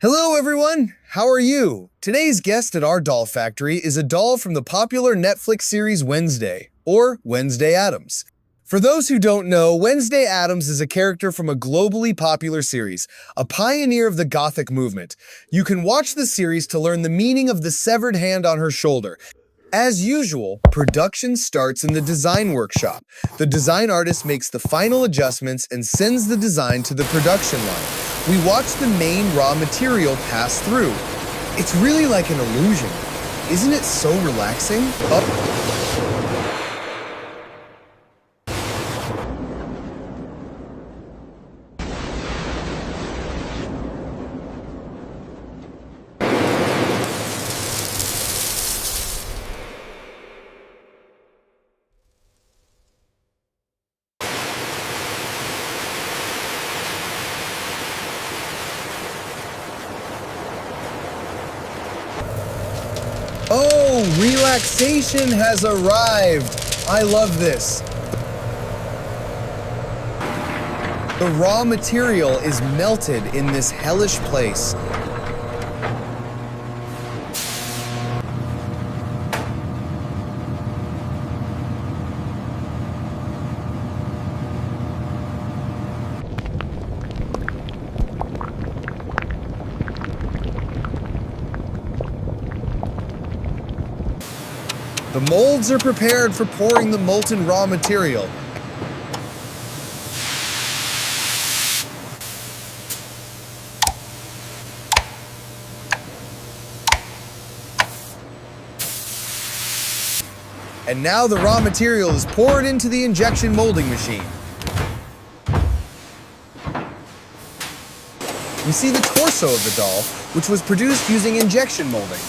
Hello everyone, how are you? Today's guest at our doll factory is a doll from the popular Netflix series Wednesday, or Wednesday Addams. For those who don't know, Wednesday Addams is a character from a globally popular series, a pioneer of the Gothic movement. You can watch the series to learn the meaning of the severed hand on her shoulder. As usual, production starts in the design workshop. The design artist makes the final adjustments and sends the design to the production line. We watch the main raw material pass through. It's really like an illusion. Isn't it so relaxing? Oh, relaxation has arrived. I love this. The raw material is melted in this hellish place. The molds are prepared for pouring the molten raw material. And now the raw material is poured into the injection molding machine. We see the torso of the doll, which was produced using injection molding.